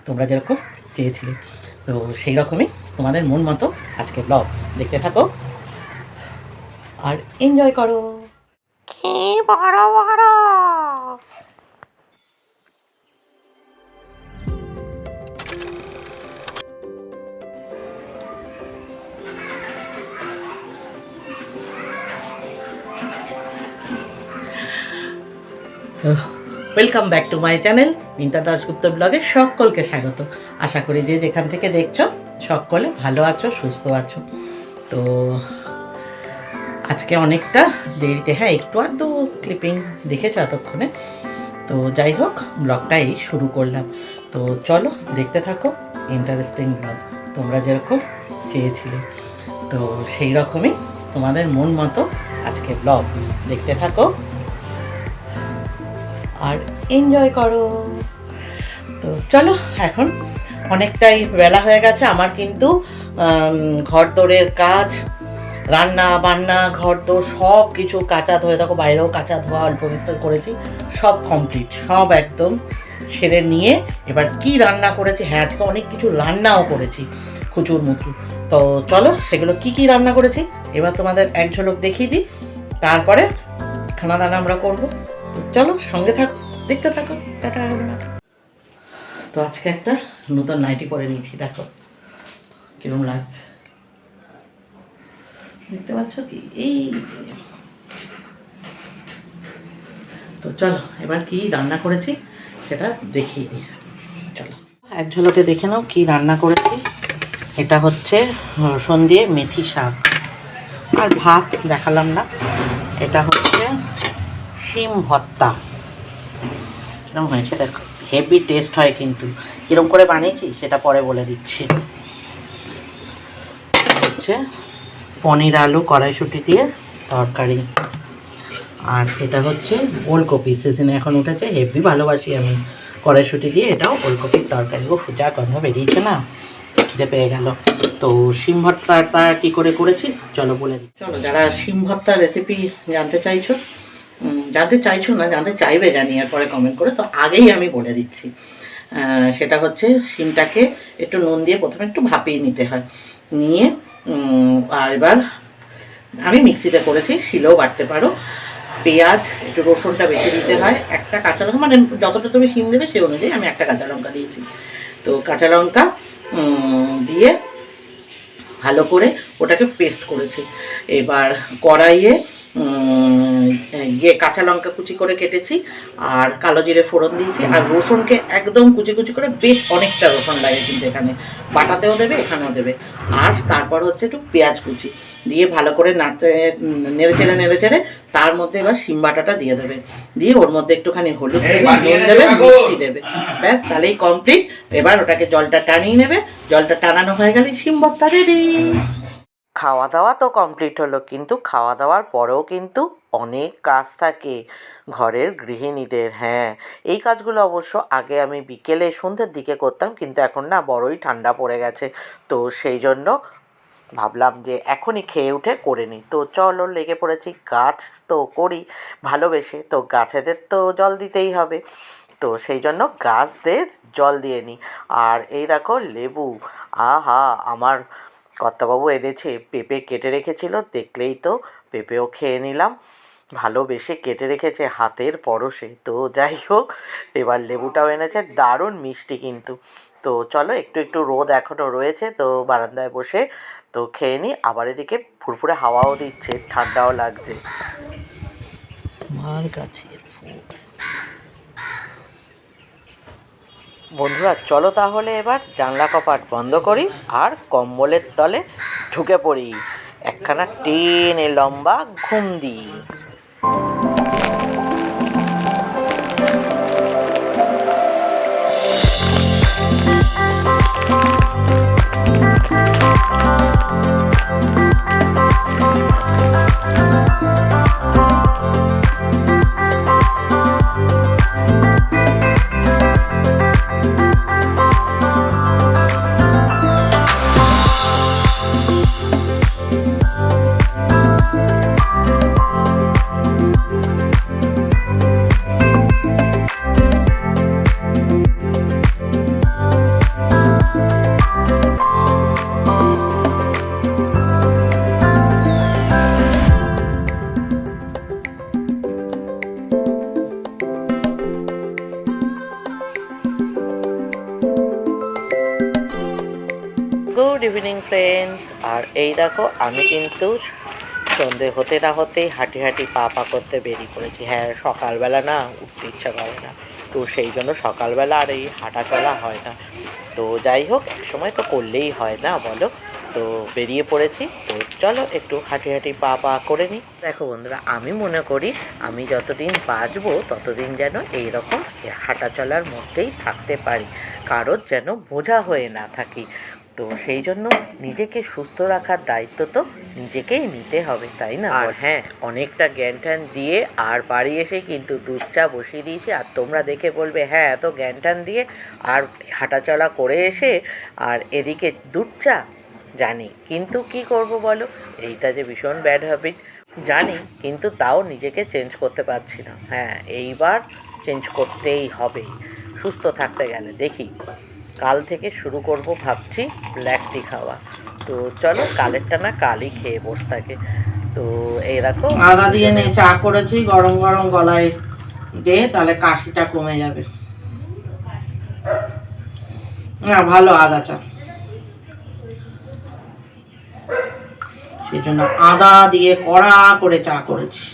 তোমরা যেরকম চেয়েছিলে। তো সেই রকমই তোমাদের মন মতো আজকে ব্লগ দেখতে থাকো আর এনজয় করো। কি বড় বড় তো welcome back to my channel Minta Dasgupta ব্লগে সকলকে স্বাগত। আশা করি যে যেখান থেকে দেখছো সকলে ভালো আছো, সুস্থ আছো। তো আজকে অনেকটা দেরিতে, হ্যাঁ একটু আধটু ক্লিপিং দেখেছো এতক্ষণে। তো যাই হোক, ব্লগটাই শুরু করলাম। তো চলো দেখতে থাকো, ইন্টারেস্টিং ব্লগ তোমরা যেরকম চেয়েছিলে। তো সেই রকমই তোমাদের মন মতো আজকে ব্লগ দেখতে থাকো আর এনজয় করো। তো চলো, এখন অনেকটাই বেলা হয়ে গেছে। আমার কিন্তু ঘর দোরের কাজ, রান্না বান্না, ঘর দোর সব কিছু কাচা ধোয়া, দেখো বাইরেও কাচা ধোয়া অল্প বিস্তর করেছি, সব কমপ্লিট, সব একদম সেরে নিয়ে এবার কি রান্না করেছি, হ্যাঁ আজকে অনেক কিছু রান্নাও করেছি খুচুর মুচুর। তো চলো সেগুলো কি কি রান্না করেছি এবার তোমাদের এক ঝলক দেখিয়ে দিই, তারপরে খানা দানা আমরা করবো। চলো সঙ্গে থাকো, দেখতে থাকো। টাটা। তো আজকে একটা নতুন নাইটি পরে নিয়েছি, দেখো কিরম লাগছে, দেখতে পাচ্ছ কি? এই তো চলো এবার কি রান্না করেছি সেটা দেখিয়ে দিই। চলো এক ঝলকে দেখে নাও কি রান্না করেছি। এটা হচ্ছে রসুন দিয়ে মেথি শাক, আর ভাত দেখালাম না। এটা হচ্ছে শিম ভর্তা, কিরম হয়েছে দেখো, হেভি টেস্ট হয় কিন্তু। কিরম করে বানিয়েছি সেটা পরে বলে দিচ্ছি। হচ্ছে পনির আলু কড়াইশুঁটি দিয়ে তরকারি, আর এটা হচ্ছে ওলকপি, সিজনে এখন উঠেছে, হেভি ভালোবাসি আমি কড়াইশুঁটি দিয়ে, এটাও ওলকপির তরকারি। ও যা গন্ধ বেরিয়েছে না, খিদে পেয়ে গেল। তো শিম ভর্তাটা কী করে করেছি চলো বলে দিই। চলো, যারা শিম ভর্তার রেসিপি জানতে চাইছো না, জানতে চাইবে জানি, এরপরে কমেন্ট করে, তো আগেই আমি বলে দিচ্ছি। সেটা হচ্ছে শিমটাকে একটু নুন দিয়ে প্রথমে একটু ভাপিয়ে নিতে হয়, নিয়ে আর এবার আমি মিক্সিতে করেছি, শিলেও বাটতে পারো। পেঁয়াজ, একটু রসুনটা বেশি দিতে হয়, একটা কাঁচা লঙ্কা, মানে যতটা তুমি শিম দেবে সেই অনুযায়ী আমি একটা কাঁচা লঙ্কা দিয়েছি। তো কাঁচা লঙ্কা দিয়ে ভালো করে ওটাকে পেস্ট করেছি। এবার কড়াইয়ে কাঁচা লঙ্কা কুচি করে কেটেছি, আর কালো জিরে ফোড়ন দিয়েছি, আর রসুনকে একদম কুচি কুচি করে, বেশ অনেকটা রসুন লাগে কিন্তু এখানে, বাটাতেও দেবে এখানেও দেবে। আর তারপর হচ্ছে একটু পেঁয়াজ কুচি দিয়ে ভালো করে নেড়ে চেড়ে তার মধ্যে এবার শিম বাটাটা দিয়ে দেবে, দিয়ে ওর মধ্যে একটুখানি হলুদ দেবে, নুন দেবে, মিষ্টি দেবে, ব্যাস তাহলেই কমপ্লিট। এবার ওটাকে জলটা টানিয়ে নেবে, জলটা টানানো হয়ে গেলে শিম ভর্তা রেডি। খাওয়া দাওয়া তো কমপ্লিট হলো, কিন্তু খাওয়া দাওয়ার পরেও কিন্তু অনেক কাজ থাকে ঘরের গৃহিণীদের। হ্যাঁ, এই কাজগুলো অবশ্য আগে আমি বিকেলে সন্ধ্যের দিকে করতাম, কিন্তু এখন না বড়ই ঠান্ডা পড়ে গেছে, তো সেই জন্য ভাবলাম যে এখনই খেয়ে উঠে করে নিই। তো চলো, লেগে পড়েছি, গাছ তো করি ভালোবেসে, তো গাছেদের তো জল দিতেই হবে, তো সেই জন্য গাছদের জল দিয়ে নিই। আর এই দেখো লেবু, আহা, আমার কর্তাবাবু এনেছে, পেঁপে কেটে রেখেছিল, দেখলেই তো পেঁপেও খেয়ে নিলাম, ভালোবেসে কেটে রেখেছে হাতের পরশে। তো যাই হোক, এবার লেবুটাও এনেছে, দারুণ মিষ্টি কিন্তু। তো চলো, একটু একটু রোদ এখনও রয়েছে, তো বারান্দায় বসে তো খেয়ে নিই। আবার এদিকে ফুরফুরে হাওয়াও দিচ্ছে, ঠান্ডাও লাগছে। মার গাছের ফুল। বন্ধুরা চলো তাহলে এবার জানলা কপাট বন্ধ করি আর কম্বলের তলে ঢুকে পড়ি, একখানা টেনে লম্বা ঘুম দিই। Good evening friends. আর এই দেখো আমি কিন্তু সন্ধে হতে না হতেই হাঁটি হাঁটি পা পা করতে বেরিয়ে পড়েছি। হ্যাঁ, সকালবেলা না উঠতে ইচ্ছা করে না, তো সেই জন্য সকালবেলা আর এই হাঁটা চলা হয় না। তো যাই হোক, এক সময় তো করলেই হয় না বলো, তো বেরিয়ে পড়েছি। তো চলো একটু হাঁটি হাঁটি পা পা করে নিই। দেখো বন্ধুরা, আমি মনে করি আমি যতদিন বাঁচবো ততদিন যেন এইরকম হাঁটা চলার মধ্যেই থাকতে পারি, কারোর যেন বোঝা হয়ে না থাকি। তো সেই জন্য নিজেকে সুস্থ রাখার দায়িত্ব তো নিজেকেই নিতে হবে, তাই না? আর হ্যাঁ, অনেকটা জ্ঞান ট্যান দিয়ে আর বাড়ি এসে কিন্তু দুধ চা বসিয়ে দিয়েছি। আর তোমরা দেখে বলবে, হ্যাঁ, এত জ্ঞান ট্যান দিয়ে আর হাঁটাচলা করে এসে আর এদিকে দুধ চা। জানি, কিন্তু কি করব বলো, এইটা যে ভীষণ ব্যাড হ্যাবিট জানি, কিন্তু তাও নিজেকে চেঞ্জ করতে পারছি না। হ্যাঁ, এইবার চেঞ্জ করতেই হবে সুস্থ থাকতে গেলে। দেখি, কাল থেকে শুরু করব ভাবছি ব্ল্যাক টি খাওয়া। তো চলো, কালেরটা না কালই খেয়ে বসে থাকে। তো এই দেখো, আদা দিয়ে নে চা করেছি, গরম গরম গলায় দে, তাহলে কাশিটা কমে যাবে। না, ভালো আদা চা, সেই জন্য আদা দিয়ে কড়া করে চা করেছি।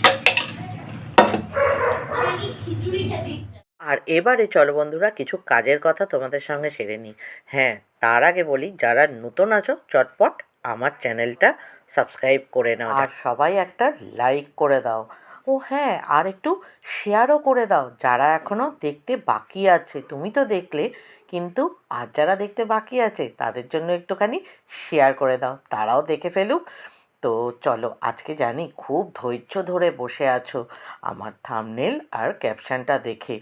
আর এবারে চলো বন্ধুরা, কিছু কাজের কথা তোমাদের সঙ্গে সেরে নিই। হ্যাঁ, তার আগে বলি, যারা নতুন আছো চটপট আমার চ্যানেলটা সাবস্ক্রাইব করে নাও, আর সবাই একটা লাইক করে দাও। ও হ্যাঁ, আর একটু শেয়ারও করে দাও যারা এখনও দেখতে বাকি আছে। তুমি তো দেখলে, কিন্তু আর যারা দেখতে বাকি আছে তাদের জন্য একটুখানি শেয়ার করে দাও, তারাও দেখে ফেলুক। তো চলো, আজকে জানি খুব ধৈর্য ধরে বসে আছো আমার থাম্বনেল আর ক্যাপশনটা দেখে,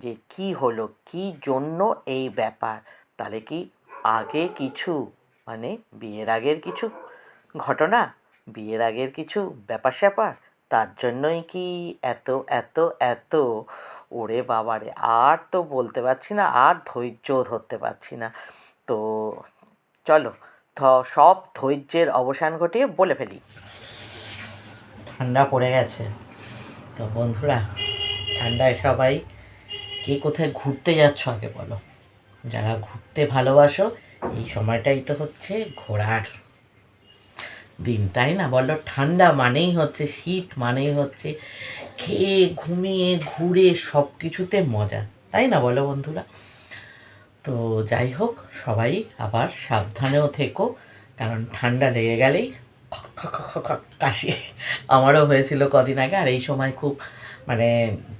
যে কি হলো, কি জন্য এই ব্যাপার। তাহলে কি আগে কিছু, মানে বিয়ের আগের কিছু ঘটনা, বিয়ের আগের কিছু ব্যাপার স্যাপার, তার জন্যই কি এত এত এত? ওরে বাবারে, আর তো বলতে পারছি না, আর ধৈর্য ধরতে পারছি না। তো চলো, সব ধৈর্যের অবসান ঘটিয়ে বলে ফেলি। ঠান্ডা পড়ে গেছে তো বন্ধুরা, ঠান্ডায় সবাই কে কোথায় ঘুরতে যাচ্ছ আগে বলো। যারা ঘুরতে ভালোবাসো, এই সময়টাই তো হচ্ছে ঘোরার দিন, তাই না বলো? ঠান্ডা মানেই হচ্ছে শীত, মানেই হচ্ছে খেয়ে ঘুমিয়ে ঘুরে সব কিছুতে মজা, তাই না বলো বন্ধুরা? তো যাই হোক, সবাই আবার সাবধানেও থেকো, কারণ ঠান্ডা লেগে গেলেই কাশি আমারও হয়েছিল কদিন আগে। আর এই সময় খুব মানে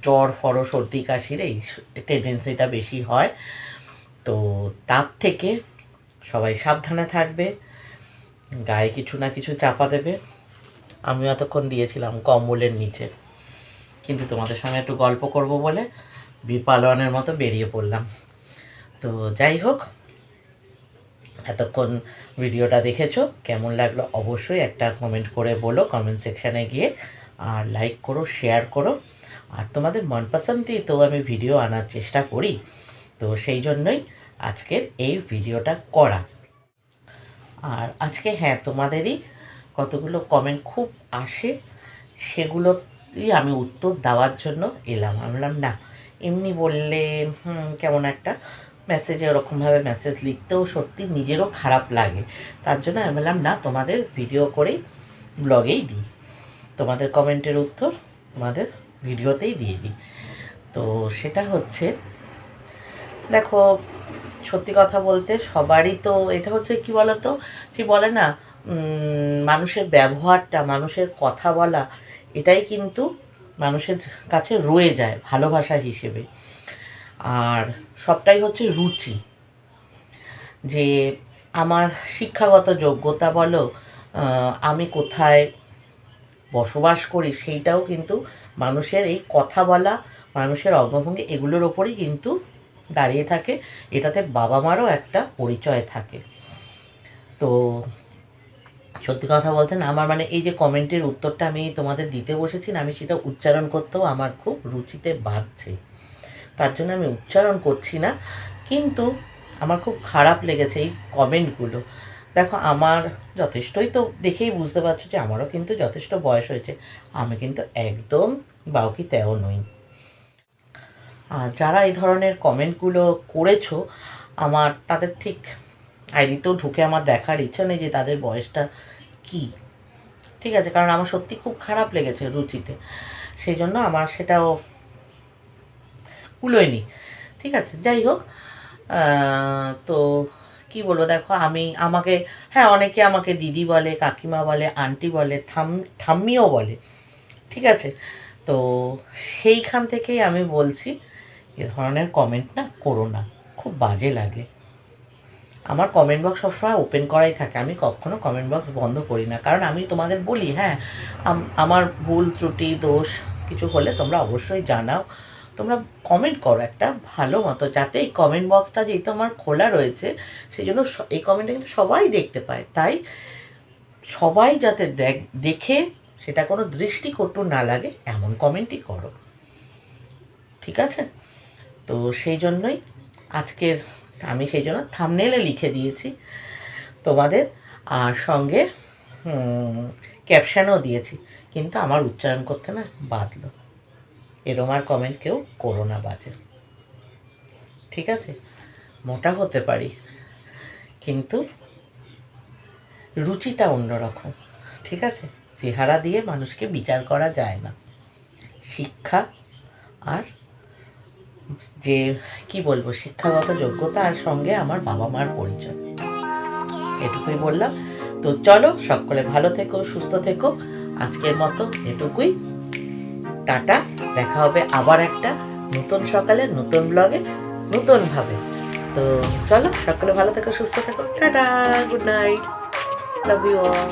জ্বর ফড় সর্দি কাশির এই টেন্ডেন্সিটা বেশি হয়। তো তার থেকে সবাই সাবধানে থাকবে, গায়ে কিছু না কিছু চাপা দেবে। আমি এতক্ষণ দিয়েছিলাম কম্বলের নিচে, কিন্তু তোমাদের সঙ্গে একটু গল্প করব বলে বিপালনের মতো বেরিয়ে পড়লাম। তো যাই হোক, এতক্ষণ ভিডিওটা দেখেছো, কেমন লাগলো অবশ্যই একটা কমেন্ট করে বলো কমেন্ট সেকশানে গিয়ে। আর লাইক করো, শেয়ার করো। আর তোমাদের মনপসন্দ তো আমি ভিডিও আনার চেষ্টা করি, তো সেই জন্যই আজকের এই ভিডিওটা করা। আর আজকে হ্যাঁ, তোমাদেরই কতগুলো কমেন্ট খুব আসে, সেগুলোই আমি উত্তর দেওয়ার জন্য এলাম। আমি বললাম না, এমনি বললে কেমন একটা মেসেজে ওরকমভাবে মেসেজ লিখতেও সত্যি নিজেরও খারাপ লাগে। তার জন্য আমি বললাম না, তোমাদের ভিডিও করেই ব্লগেই দিই, তোমাদের কমেন্টের উত্তর তোমাদের ভিডিওতেই দিয়ে দিই। তো সেটা হচ্ছে, দেখো, সত্যি কথা বলতে সবারই তো এটা হচ্ছে, কি বলতো, যে বলে না, মানুষের ব্যবহারটা, মানুষের কথা বলা, এটাই কিন্তু মানুষের কাছে রয়ে যায় ভালোবাসা হিসেবে। আর সবটাই হচ্ছে রুচি, যে আমার শিক্ষাগত যোগ্যতা বলো, আমি কোথায় বসবাস করি, সেইটাও কিন্তু মানুষের এই কথা বলা, মানুষের অঙ্গভঙ্গি, এগুলোর ওপরেই কিন্তু দাঁড়িয়ে থাকে। এটাতে বাবা মারও একটা পরিচয় থাকে। তো সত্যি কথা বলতে না, আমার মানে এই যে কমেন্টের উত্তরটা আমি তোমাদের দিতে বসেছি না, আমি সেটা উচ্চারণ করতেও আমার খুব রুচিতে বাজছে, তার জন্য আমি উচ্চারণ করছি না। কিন্তু আমার খুব খারাপ লেগেছে এই কমেন্টগুলো। দেখো, আমার যথেষ্টই তো দেখেই বুঝতে পারছো যে আমারও কিন্তু যথেষ্ট বয়স হয়েছে, আমি কিন্তু একদম বাউকি তেও নই। আর যারা এই ধরনের কমেন্টগুলো করেছো, আমার তাদের ঠিক আইডিতেও ঢুকে আমার দেখার ইচ্ছা নেই যে তাদের বয়সটা কী, ঠিক আছে, কারণ আমার সত্যি খুব খারাপ লেগেছে রুচিতে, সেই জন্য আমার সেটাও কুলোয়নি, ঠিক আছে। যাই হোক, তো কি বলবো, দেখো আমাকে, হ্যাঁ, অনেকে আমাকে দিদি বলে, কাকিমা বলে, আন্টি বলে, ঠাম্মিও বলে, ঠিক আছে। তো সেইখান থেকেই আমি বলছি এ ধরনের কমেন্ট না করো না, খুব বাজে লাগে। আমার কমেন্ট বক্স সবসময় ওপেন করাই থাকে, আমি কখনো কমেন্ট বক্স বন্ধ করি না, কারণ আমি তোমাদের বলি, হ্যাঁ, আমার ভুল ত্রুটি দোষ কিছু হলে তোমরা অবশ্যই জানাও, তোমরা কমেন্ট করো একটা ভালো মতো, যাতে এই কমেন্ট বক্সটা যেহেতু আমার খোলা রয়েছে, সেই জন্য এই কমেন্টটা কিন্তু সবাই দেখতে পায়, তাই সবাই যাতে দেখে সেটা কোনো দৃষ্টিকটু না লাগে এমন কমেন্টই করো, ঠিক আছে। তো সেই জন্যই আজকের আমি সেই জন্য থাম্বনেলে লিখে দিয়েছি তোমাদের, আর সঙ্গে ক্যাপশনও দিয়েছি, কিন্তু আমার উচ্চারণ করতে না বাদলো, এরম আর কমেন্ট কেউ করো না বাজে, ঠিক আছে। মোটা হতে পারি, কিন্তু রুচিটা অন্যরকম, ঠিক আছে। চেহারা দিয়ে মানুষকে বিচার করা যায় না, শিক্ষা আর যে কি বলবো, শিক্ষাগত যোগ্যতা আর সঙ্গে আমার বাবা মার পরিচয়, এটুকুই বললাম। তো চলো, সকলে ভালো থেকো, সুস্থ থেকো, আজকের মতো এটুকুই, টাটা। দেখা হবে আবার একটা নতুন সকালে, নতুন ব্লগে, নতুনভাবে। তো চলো, সকলে ভালো থেকো, সুস্থ থেকো, tata, good night, love you all.